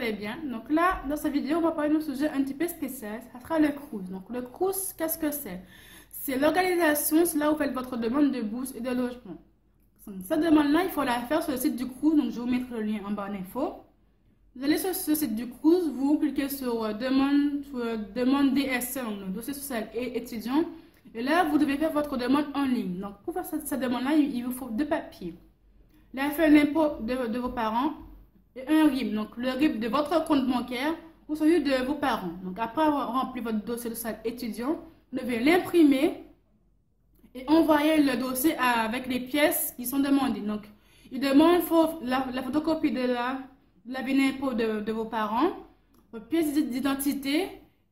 allez bien. Donc là, dans cette vidéo, on va parler d'un sujet un petit peu spécial. Ça sera le CROUS. Donc le CROUS, qu'est-ce que c'est? C'est l'organisation, c'est là où vous faites votre demande de bourse et de logement. Donc, cette demande-là, il faut la faire sur le site du CROUS. Donc je vous mettrai le lien en barre d'infos. Vous allez sur ce site du CROUS, vous cliquez sur demande DSE, donc le dossier social et étudiant. Et là, vous devez faire votre demande en ligne. Donc pour faire cette demande-là, il vous faut deux papiers. La feuille d'impôt de vos parents et un RIB, donc le RIB de votre compte bancaire ou celui de vos parents. Donc après avoir rempli votre dossier social étudiant, vous devez l'imprimer et envoyer le dossier avec les pièces qui sont demandées. Donc il demande la photocopie de l'avis d'impôt de vos parents, votre pièce d'identité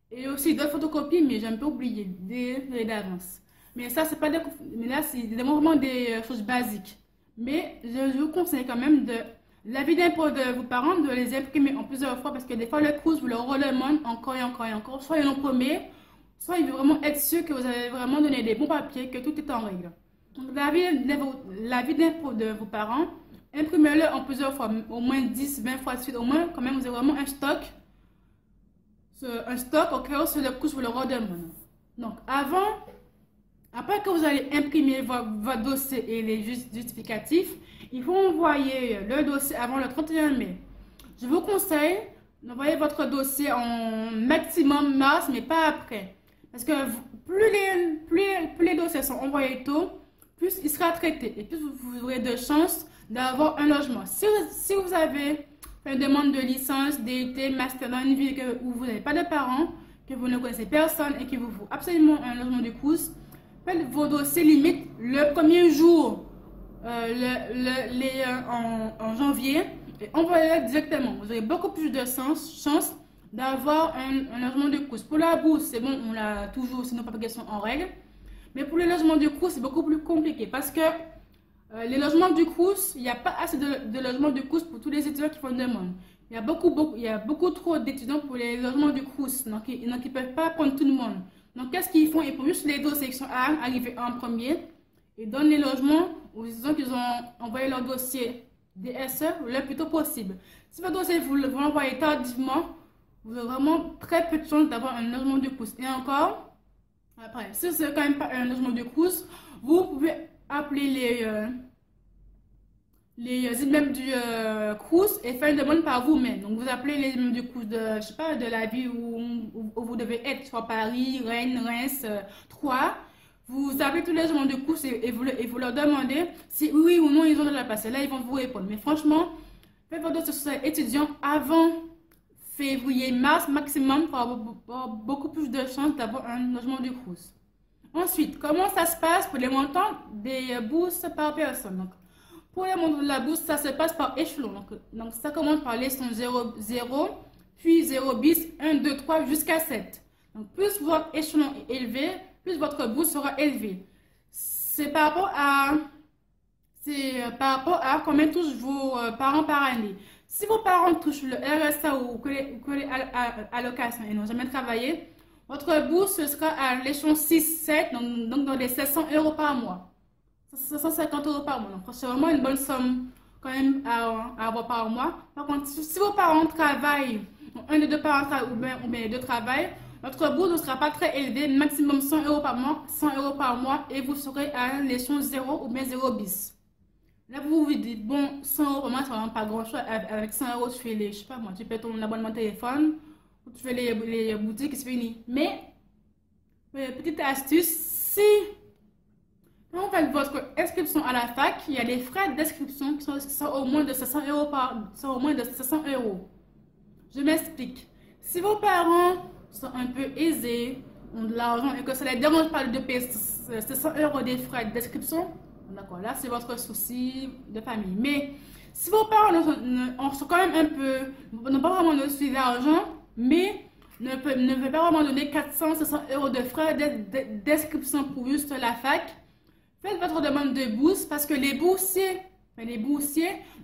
et aussi d'autres photocopies, mais j'ai un peu oublié d'avance. Mais ça, c'est pas des, mais là, c'est vraiment des choses basiques. Mais je vous conseille quand même de l'avis d'impôt de vos parents, de les imprimer en plusieurs fois parce que des fois le CROUS vous le redemande encore et encore et encore. Soit il en promet, soit il veut vraiment être sûr que vous avez vraiment donné des bons papiers, que tout est en règle. Donc l'avis d'impôt de vos parents, imprimez-le en plusieurs fois, au moins 10, 20 fois de suite, au moins quand même vous avez vraiment un stock au cas où le CROUS vous le redemande. Donc après que vous allez imprimer votre dossier et les justificatifs, il faut envoyer le dossier avant le 31 mai. Je vous conseille d'envoyer votre dossier en maximum mars, mais pas après. Parce que plus les dossiers sont envoyés tôt, plus il sera traité. Et plus vous aurez de chances d'avoir un logement. Si vous avez une demande de licence, DUT, master dans une ville où vous n'avez pas de parents, que vous ne connaissez personne et qu'il vous faut absolument un logement du CROUS, faites vos dossiers limite le premier jour en janvier et envoyez-le directement. Vous aurez beaucoup plus de chance d'avoir un logement du CROUS. Pour la bourse, c'est bon, on l'a toujours, sinon pas de sont en règle. Mais pour le logement du CROUS, c'est beaucoup plus compliqué parce que les logements du CROUS, il n'y a pas assez de logements du CROUS pour tous les étudiants qui font une demande. Il y a beaucoup trop d'étudiants pour les logements du CROUS, donc ils ne peuvent pas prendre tout le monde. Donc, qu'est-ce qu'ils font? Ils prennent juste les dossiers qui sont arrivés en premier et donnent les logements aux étudiants qui ont envoyé leur dossier DSE le plus tôt possible. Si votre dossier vous l'envoyez tardivement, vous avez vraiment très peu de chances d'avoir un logement du CROUS. Et encore, après, si ce n'est quand même pas un logement du CROUS, vous pouvez appeler les immeubles du CROUS et faire une demande par vous-même. Donc vous appelez les immeubles du CROUS de, je sais pas, de la ville où vous devez être, soit Paris, Rennes, Reims, Troyes. Vous appelez tous les immeubles du CROUS et vous leur demandez si oui ou non ils ont de la place. Et là ils vont vous répondre. Mais franchement, faites votre dossier social étudiant avant février, mars maximum pour avoir beaucoup plus de chances d'avoir un logement du CROUS. Ensuite, comment ça se passe pour les montants des bourses par personne? Donc, pour les montants de la bourse, ça se passe par échelon. Donc ça commence par l'échelon 0, puis 0 bis, 1, 2, 3 jusqu'à 7. Donc plus votre échelon est élevé, plus votre bourse sera élevée. C'est par rapport à combien touchent vos parents par année. Si vos parents touchent le RSA ou que les allocations et n'ont jamais travaillé, votre bourse sera à l'échelon 6-7, donc dans les 700 € par mois. 750 € par mois. Donc, c'est vraiment une bonne somme quand même à avoir par mois. Par contre, si vos parents travaillent, un des deux parents travaille ou bien les deux travaillent, votre bourse ne sera pas très élevée, maximum 100 € par mois, 100 € par mois, et vous serez à l'échelon 0 ou bien 0 bis. Là, vous vous dites, bon, 100 € par mois, c'est vraiment pas grand chose. Avec 100 € tu fais les, je sais pas moi, tu paies ton abonnement téléphone, ou tu fais les boutiques, c'est fini. Mais, petite astuce, si quand vous faites votre inscription à la fac, il y a des frais d'inscription qui sont au moins de 500 €. Je m'explique. Si vos parents sont un peu aisés, ont de l'argent et que ça ne les dérange pas de payer 500 € des frais d'inscription, d'accord, là c'est votre souci de famille. Mais si vos parents sont quand même un peu, n'ont pas vraiment de l'argent, mais ne veulent pas vraiment donner 400-500 € de frais d'inscription pour juste la fac, faites votre demande de bourse parce que les boursiers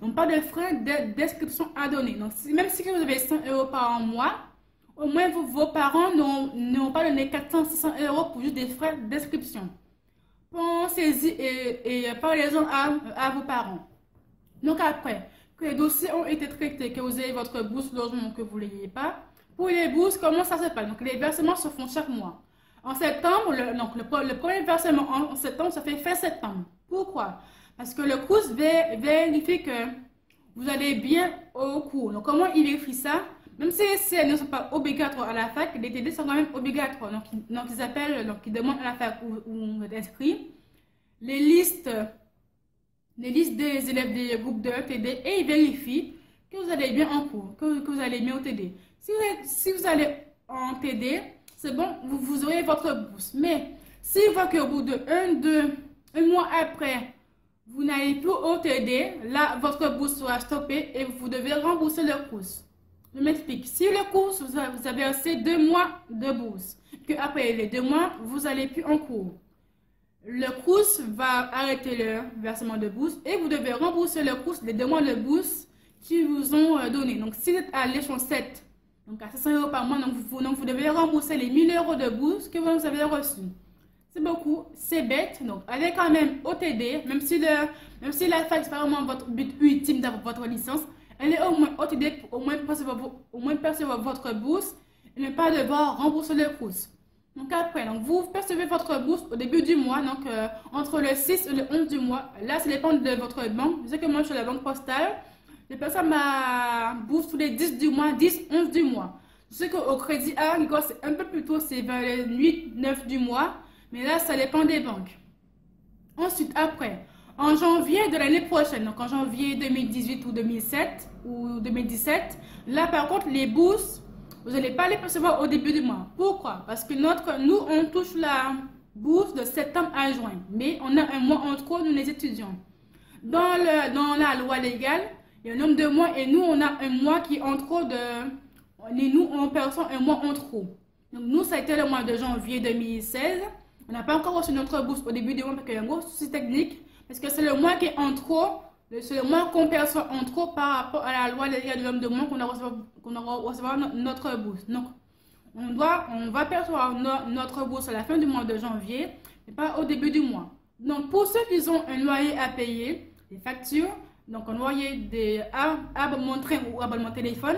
n'ont pas de frais d'inscription à donner. Donc, même si vous avez 100 € par mois, au moins vos parents n'ont pas donné 400-600 € pour juste des frais d'inscription. Pensez-y et parlez-en à vos parents. Donc après, que les dossiers ont été traités, que vous ayez votre bourse logement ou que vous ne l'ayez pas. Pour les bourses, comment ça se passe? Donc, les versements se font chaque mois. En septembre, le premier versement en septembre, ça fait fin septembre. Pourquoi? Parce que le CROUS vérifie que vous allez bien au cours. Donc, comment il vérifie ça? Même si elles ne sont pas obligatoires à la fac, les TD sont quand même obligatoires. Donc ils demandent à la fac où vous êtes inscrit les listes des élèves des groupes de TD et ils vérifient que vous allez bien en cours, que vous allez bien au TD. Si vous allez en TD, c'est bon, vous aurez votre bourse. Mais s'il voit qu'au bout de un mois après, vous n'allez plus au TD, là, votre bourse sera stoppée et vous devez rembourser le CROUS. Je m'explique. Si le CROUS, vous avez versé 2 mois de bourse, que après les 2 mois, vous n'allez plus en cours, le CROUS va arrêter le versement de bourse et vous devez rembourser le CROUS les 2 mois de bourse qu'ils vous ont donné. Donc, si vous êtes à l'échelon 7, donc à 500 € par mois, donc vous devez rembourser les 1000 € de bourse que vous avez reçus. C'est beaucoup, c'est bête. Donc, allez quand même au TD, même si la fac, c'est pas vraiment votre but ultime d'avoir votre licence. Allez au moins au TD pour au moins percevoir votre bourse et ne pas devoir rembourser le CROUS. Donc après, vous percevez votre bourse au début du mois, donc entre le 6 et le 11 du mois. Là, ça dépend de votre banque. Je sais que moi, je suis à la banque postale. Je perçois ma bourse tous les 10 du mois, 10, 11 du mois. Je sais qu'au Crédit Agricole, c'est un peu plus tôt, c'est vers les 8, 9 du mois. Mais là, ça dépend des banques. Ensuite, après, en janvier de l'année prochaine, donc en janvier 2018 ou 2017, là par contre, les bourses, vous n'allez pas les percevoir au début du mois. Pourquoi? Parce que nous, on touche la bourse de septembre à juin, mais on a un mois en trop, nous les étudiants. Dans la loi légale, il y a un nombre de mois et nous, on a un mois qui est en trop on perçoit un mois en trop. Donc nous, ça a été le mois de janvier 2016. On n'a pas encore reçu notre bourse au début du mois parce qu'il y a un gros souci technique. Parce que c'est le mois qui est en trop, c'est le mois qu'on perçoit en trop par rapport à la loi légale de l'homme de mois qu'on va recevoir notre bourse. Donc, on va percevoir notre bourse à la fin du mois de janvier, mais pas au début du mois. Donc, pour ceux qui ont un loyer à payer, des factures, donc un loyer des abonnements train ou abonnement téléphone,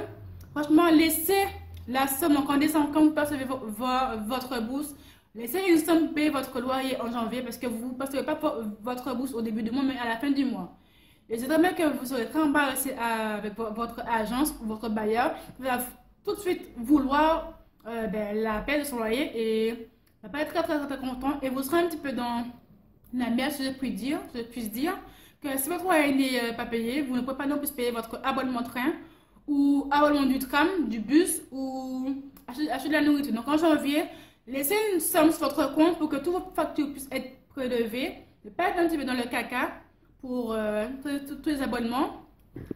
franchement, laissez la somme, donc en décembre, quand vous percevez votre bourse, laissez une somme payer votre loyer en janvier parce que vous ne percevez pas votre bourse au début du mois, mais à la fin du mois. Et c'est très bien que vous serez très embarrassé avec votre agence ou votre bailleur qui va tout de suite vouloir la paix de son loyer et ne va pas être très content et vous serez un petit peu dans la merde, si je puis dire, que si votre loyer n'est pas payé, vous ne pouvez pas non plus payer votre abonnement train ou abonnement du tram, du bus ou acheter de la nourriture. Donc en janvier, laissez une somme sur votre compte pour que toutes vos factures puissent être prélevées. Ne pas être un petit peu dans le caca pour tous les abonnements.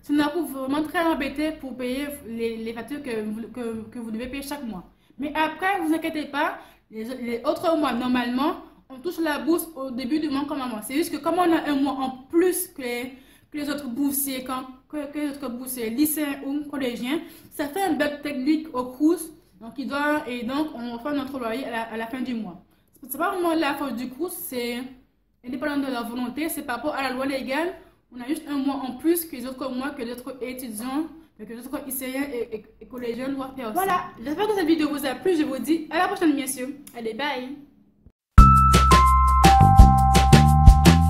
Sinon, vous vraiment très embêté pour payer les factures que vous devez payer chaque mois. Mais après, vous inquiétez pas, les autres mois, normalement, on touche la bourse au début du mois comme un mois. C'est juste que comme on a un mois en plus que les autres boursiers, que les autres boursiers lycéens ou collégiens, ça fait un bug technique au CROUS. Donc, on fait notre loyer à la fin du mois. C'est pas vraiment la faute du CROUS, c'est indépendant de leur volonté, c'est par rapport à la loi légale. On a juste un mois en plus que les autres mois que les autres étudiants, que les autres lycéens et collégiens doivent faire aussi. Voilà, j'espère que cette vidéo vous a plu. Je vous dis à la prochaine, bien sûr. Allez, bye!